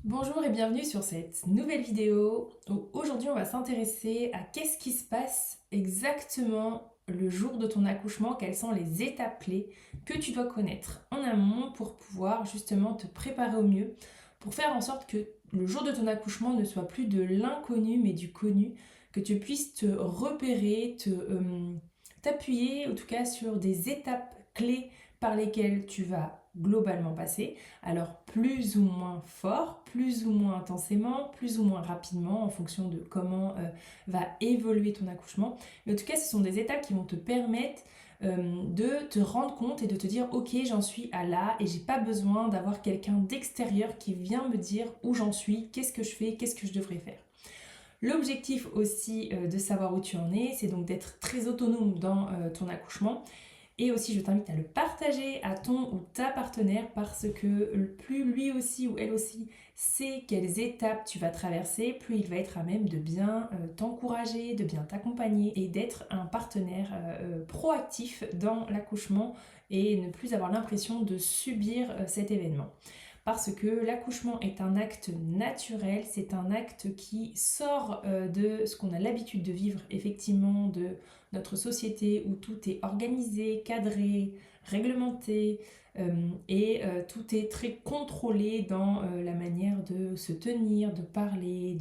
Bonjour et bienvenue sur cette nouvelle vidéo où aujourd'hui on va s'intéresser à qu'est-ce qui se passe exactement le jour de ton accouchement, quelles sont les étapes clés que tu dois connaître en amont pour pouvoir justement te préparer au mieux, pour faire en sorte que le jour de ton accouchement ne soit plus de l'inconnu mais du connu, que tu puisses te repérer, t'appuyer en tout cas sur des étapes clés par lesquelles tu vas globalement passer. Alors plus ou moins fort, plus ou moins intensément, plus ou moins rapidement en fonction de comment va évoluer ton accouchement. Mais en tout cas, ce sont des étapes qui vont te permettre de te rendre compte et de te dire ok, j'en suis à là et j'ai pas besoin d'avoir quelqu'un d'extérieur qui vient me dire où j'en suis, qu'est-ce que je fais, qu'est-ce que je devrais faire. L'objectif aussi de savoir où tu en es, c'est donc d'être très autonome dans ton accouchement. Et aussi, je t'invite à le partager à ton ou ta partenaire parce que plus lui aussi ou elle aussi sait quelles étapes tu vas traverser, plus il va être à même de bien t'encourager, de bien t'accompagner et d'être un partenaire proactif dans l'accouchement et ne plus avoir l'impression de subir cet événement. Parce que l'accouchement est un acte naturel, c'est un acte qui sort de ce qu'on a l'habitude de vivre effectivement de notre société où tout est organisé, cadré, réglementé tout est très contrôlé dans la manière de se tenir, de parler,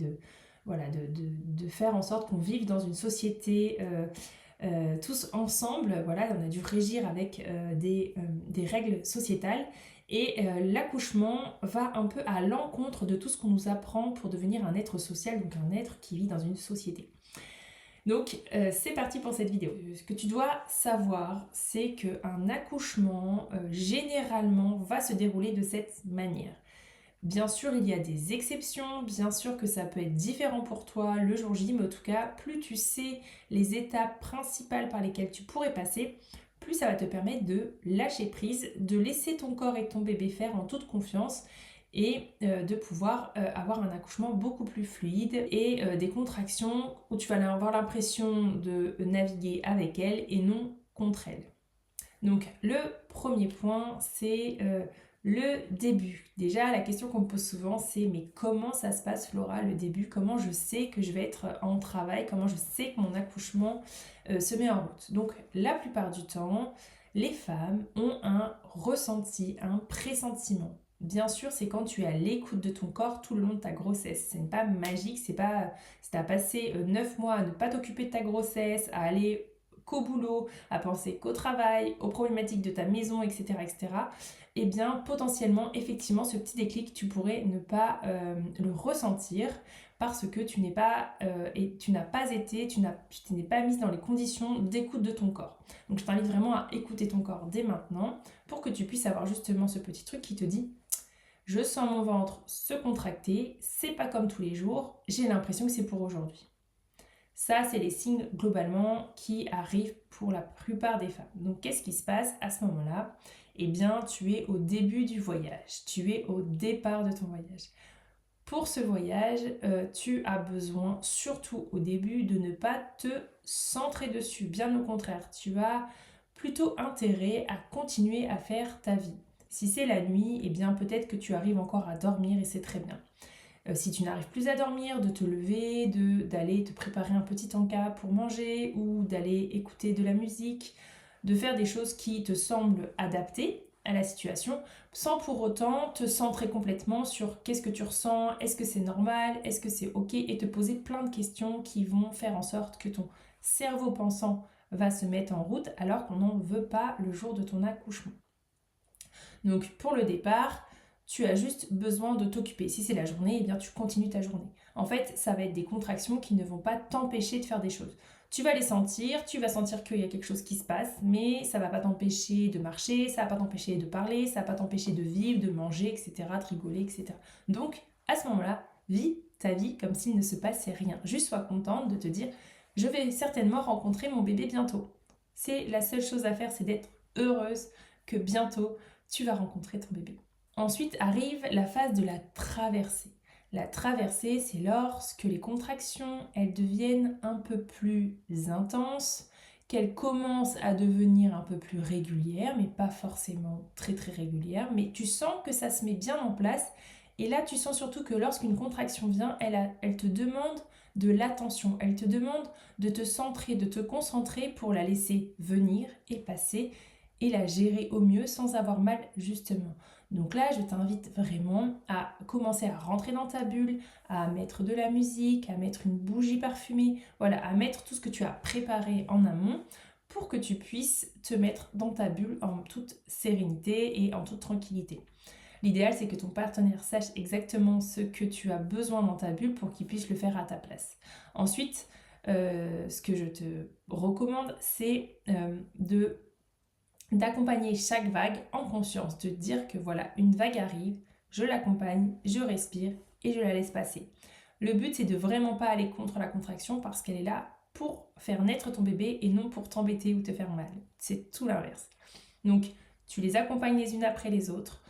de faire en sorte qu'on vive dans une société tous ensemble. Voilà, on a dû régir avec des règles sociétales. Et l'accouchement va un peu à l'encontre de tout ce qu'on nous apprend pour devenir un être social, donc un être qui vit dans une société. Donc c'est parti pour cette vidéo. Ce que tu dois savoir, c'est qu'un accouchement généralement va se dérouler de cette manière. Bien sûr, il y a des exceptions, bien sûr que ça peut être différent pour toi le jour J, mais en tout cas, plus tu sais les étapes principales par lesquelles tu pourrais passer, plus ça va te permettre de lâcher prise, de laisser ton corps et ton bébé faire en toute confiance et de pouvoir avoir un accouchement beaucoup plus fluide et des contractions où tu vas avoir l'impression de naviguer avec elle et non contre elle. Donc le premier point, c'est le début. Déjà, la question qu'on me pose souvent, c'est mais comment ça se passe Laura, le début? Comment je sais que je vais être en travail? Comment je sais que mon accouchement se met en route? Donc la plupart du temps, les femmes ont un ressenti, un pressentiment. Bien sûr, c'est quand tu es à l'écoute de ton corps tout le long de ta grossesse. Ce n'est pas magique, c'est pas si tu as passé 9 mois à ne pas t'occuper de ta grossesse, à aller qu'au boulot, à penser qu'au travail, aux problématiques de ta maison, etc., eh bien potentiellement, effectivement, ce petit déclic, tu pourrais ne pas le ressentir parce que tu n'es pas et tu n'as pas été, tu n'es pas mise dans les conditions d'écoute de ton corps. Donc je t'invite vraiment à écouter ton corps dès maintenant pour que tu puisses avoir justement ce petit truc qui te dit je sens mon ventre se contracter, c'est pas comme tous les jours, j'ai l'impression que c'est pour aujourd'hui. Ça, c'est les signes globalement qui arrivent pour la plupart des femmes. Donc, qu'est-ce qui se passe à ce moment-là? Eh bien, tu es au début du voyage, tu es au départ de ton voyage. Pour ce voyage, tu as besoin, surtout au début, de ne pas te centrer dessus. Bien au contraire, tu as plutôt intérêt à continuer à faire ta vie. Si c'est la nuit, eh bien peut-être que tu arrives encore à dormir et c'est très bien. Si tu n'arrives plus à dormir, de te lever, d'aller te préparer un petit encas pour manger ou d'aller écouter de la musique, de faire des choses qui te semblent adaptées à la situation sans pour autant te centrer complètement sur qu'est-ce que tu ressens, est-ce que c'est normal, est-ce que c'est ok et te poser plein de questions qui vont faire en sorte que ton cerveau pensant va se mettre en route alors qu'on n'en veut pas le jour de ton accouchement. Donc pour le départ, tu as juste besoin de t'occuper. Si c'est la journée, eh bien tu continues ta journée. En fait, ça va être des contractions qui ne vont pas t'empêcher de faire des choses. Tu vas les sentir, tu vas sentir qu'il y a quelque chose qui se passe, mais ça va pas t'empêcher de marcher, ça va pas t'empêcher de parler, ça va pas t'empêcher de vivre, de manger, etc., de rigoler, etc. Donc, à ce moment-là, vis ta vie comme s'il ne se passait rien. Juste sois contente de te dire, je vais certainement rencontrer mon bébé bientôt. C'est la seule chose à faire, c'est d'être heureuse que bientôt tu vas rencontrer ton bébé. Ensuite arrive la phase de la traversée. La traversée, c'est lorsque les contractions, elles deviennent un peu plus intenses, qu'elles commencent à devenir un peu plus régulières, mais pas forcément très très régulières, mais tu sens que ça se met bien en place Et là, tu sens surtout que lorsqu'une contraction vient, elle te demande de l'attention, elle te demande de te centrer, de te concentrer pour la laisser venir et passer et la gérer au mieux sans avoir mal justement. Donc là, je t'invite vraiment à commencer à rentrer dans ta bulle, à mettre de la musique, à mettre une bougie parfumée, voilà, à mettre tout ce que tu as préparé en amont pour que tu puisses te mettre dans ta bulle en toute sérénité et en toute tranquillité. L'idéal, c'est que ton partenaire sache exactement ce que tu as besoin dans ta bulle pour qu'il puisse le faire à ta place. Ensuite, ce que je te recommande, c'est d'accompagner chaque vague en conscience, de dire que voilà, une vague arrive, je l'accompagne, je respire et je la laisse passer. Le but, c'est de vraiment pas aller contre la contraction parce qu'elle est là pour faire naître ton bébé et non pour t'embêter ou te faire mal. C'est tout l'inverse. Donc, tu les accompagnes les unes après les autres,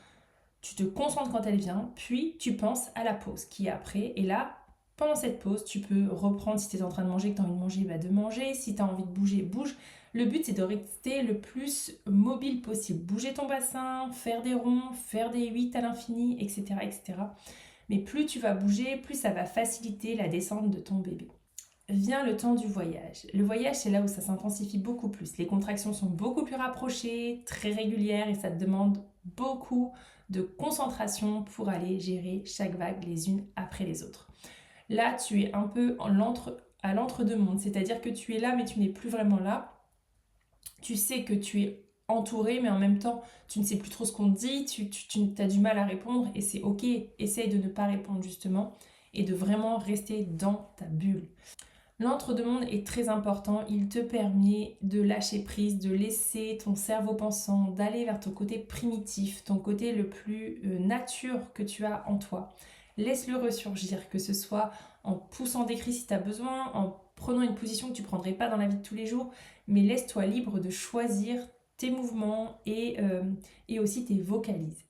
tu te concentres quand elle vient, puis tu penses à la pause qui est après. Et là, pendant cette pause, tu peux reprendre si tu es en train de manger, que tu as envie de manger, de manger. Si tu as envie de bouger, bouge. Le but, c'est de rester le plus mobile possible. Bouger ton bassin, faire des ronds, faire des 8 à l'infini, etc., etc. Mais plus tu vas bouger, plus ça va faciliter la descente de ton bébé. Vient le temps du voyage. Le voyage, c'est là où ça s'intensifie beaucoup plus. Les contractions sont beaucoup plus rapprochées, très régulières et ça te demande beaucoup de concentration pour aller gérer chaque vague les unes après les autres. Là, tu es un peu à l'entre-deux-mondes, c'est-à-dire que tu es là mais tu n'es plus vraiment là. Tu sais que tu es entouré mais en même temps, tu ne sais plus trop ce qu'on te dit, tu as du mal à répondre et c'est ok. Essaye de ne pas répondre justement et de vraiment rester dans ta bulle. L'entre-deux-mondes est très important, il te permet de lâcher prise, de laisser ton cerveau pensant, d'aller vers ton côté primitif, ton côté le plus nature que tu as en toi. Laisse-le ressurgir, que ce soit en poussant des cris si tu as besoin, en prenant une position que tu ne prendrais pas dans la vie de tous les jours, mais laisse-toi libre de choisir tes mouvements et aussi tes vocalises.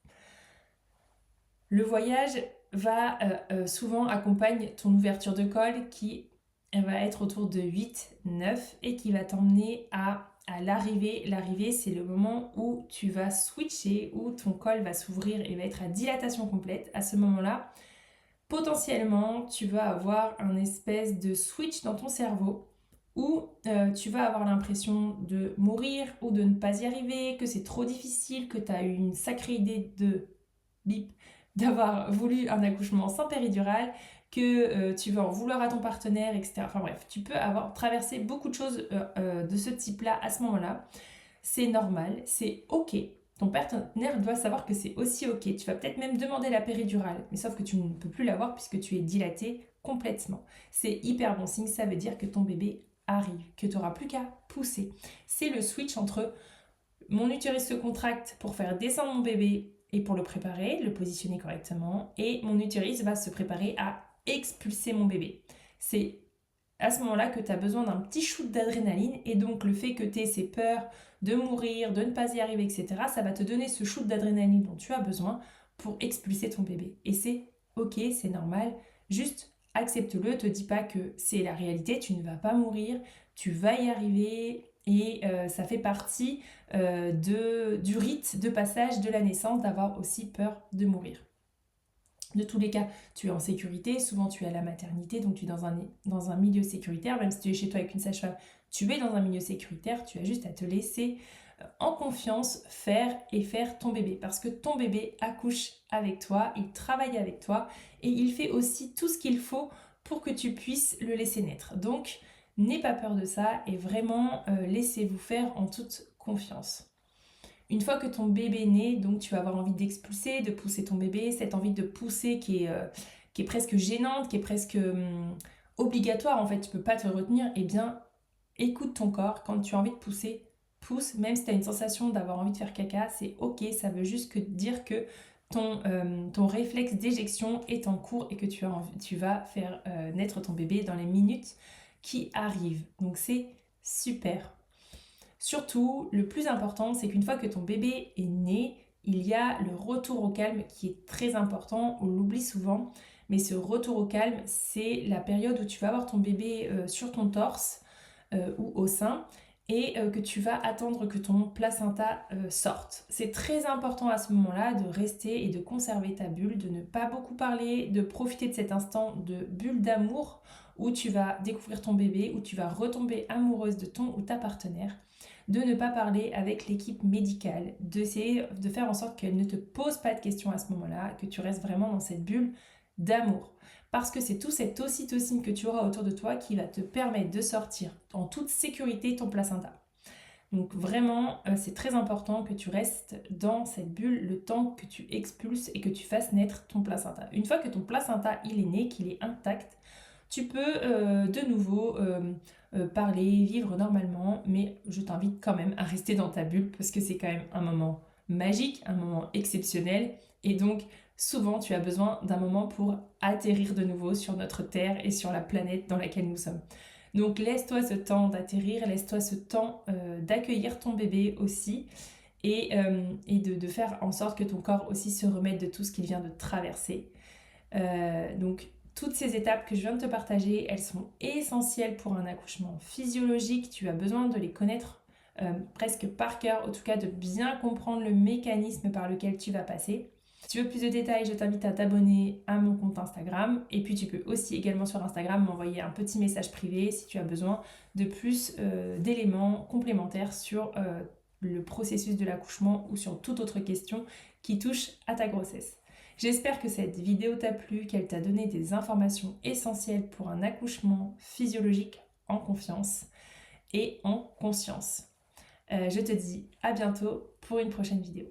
Le voyage va souvent accompagner ton ouverture de col qui va être autour de 8, 9 et qui va t'emmener à l'arrivée. L'arrivée, c'est le moment où tu vas switcher, où ton col va s'ouvrir et va être à dilatation complète. À ce moment-là, potentiellement, tu vas avoir un espèce de switch dans ton cerveau où tu vas avoir l'impression de mourir ou de ne pas y arriver, que c'est trop difficile, que tu as eu une sacrée idée de bip, d'avoir voulu un accouchement sans péridurale, que tu vas en vouloir à ton partenaire, etc. Enfin bref, tu peux avoir traversé beaucoup de choses de ce type-là à ce moment-là. C'est normal, c'est ok. Ton partenaire doit savoir que c'est aussi ok. Tu vas peut-être même demander la péridurale, mais sauf que tu ne peux plus l'avoir puisque tu es dilaté complètement. C'est hyper bon signe, ça veut dire que ton bébé arrive, que tu n'auras plus qu'à pousser. C'est le switch entre mon utérus se contracte pour faire descendre mon bébé et pour le préparer, le positionner correctement, et mon utérus va se préparer à expulser mon bébé. C'est à ce moment-là que tu as besoin d'un petit shoot d'adrénaline et donc le fait que tu aies ces peurs de mourir, de ne pas y arriver, etc., ça va te donner ce shoot d'adrénaline dont tu as besoin pour expulser ton bébé. Et c'est ok, c'est normal, juste accepte-le, te dis pas que c'est la réalité, tu ne vas pas mourir, tu vas y arriver et ça fait partie du rite de passage de la naissance d'avoir aussi peur de mourir. De tous les cas, tu es en sécurité, souvent tu es à la maternité, donc tu es dans un milieu sécuritaire, même si tu es chez toi avec une sage-femme, tu es dans un milieu sécuritaire, tu as juste à te laisser en confiance faire ton bébé, parce que ton bébé accouche avec toi, il travaille avec toi, et il fait aussi tout ce qu'il faut pour que tu puisses le laisser naître. Donc, n'aie pas peur de ça, et vraiment laissez-vous faire en toute confiance. Une fois que ton bébé est né, donc tu vas avoir envie d'expulser, de pousser ton bébé, cette envie de pousser qui est presque gênante, qui est presque obligatoire en fait, tu peux pas te retenir, eh bien écoute ton corps, quand tu as envie de pousser, pousse, même si tu as une sensation d'avoir envie de faire caca, c'est ok, ça veut juste dire que ton réflexe d'éjection est en cours et que tu vas faire naître ton bébé dans les minutes qui arrivent. Donc c'est super. Surtout, le plus important, c'est qu'une fois que ton bébé est né, il y a le retour au calme qui est très important, on l'oublie souvent, mais ce retour au calme, c'est la période où tu vas avoir ton bébé sur ton torse ou au sein, et que tu vas attendre que ton placenta sorte. C'est très important à ce moment-là de rester et de conserver ta bulle, de ne pas beaucoup parler, de profiter de cet instant de bulle d'amour où tu vas découvrir ton bébé, où tu vas retomber amoureuse de ton ou ta partenaire, de ne pas parler avec l'équipe médicale, d'essayer de faire en sorte qu'elle ne te pose pas de questions à ce moment-là, que tu restes vraiment dans cette bulle d'amour. Parce que c'est tout cette ocytocine que tu auras autour de toi qui va te permettre de sortir en toute sécurité ton placenta. Donc vraiment, c'est très important que tu restes dans cette bulle le temps que tu expulses et que tu fasses naître ton placenta. Une fois que ton placenta il est né, qu'il est intact, tu peux de nouveau parler, vivre normalement, mais je t'invite quand même à rester dans ta bulle parce que c'est quand même un moment magique, un moment exceptionnel, et donc souvent tu as besoin d'un moment pour atterrir de nouveau sur notre Terre et sur la planète dans laquelle nous sommes. Donc laisse-toi ce temps d'atterrir, laisse-toi ce temps d'accueillir ton bébé aussi et de faire en sorte que ton corps aussi se remette de tout ce qu'il vient de traverser. Donc toutes ces étapes que je viens de te partager, elles sont essentielles pour un accouchement physiologique. Tu as besoin de les connaître presque par cœur, en tout cas de bien comprendre le mécanisme par lequel tu vas passer. Si tu veux plus de détails, je t'invite à t'abonner à mon compte Instagram. Et puis tu peux aussi également sur Instagram m'envoyer un petit message privé si tu as besoin de plus d'éléments complémentaires sur le processus de l'accouchement ou sur toute autre question qui touche à ta grossesse. J'espère que cette vidéo t'a plu, qu'elle t'a donné des informations essentielles pour un accouchement physiologique en confiance et en conscience. Je te dis à bientôt pour une prochaine vidéo.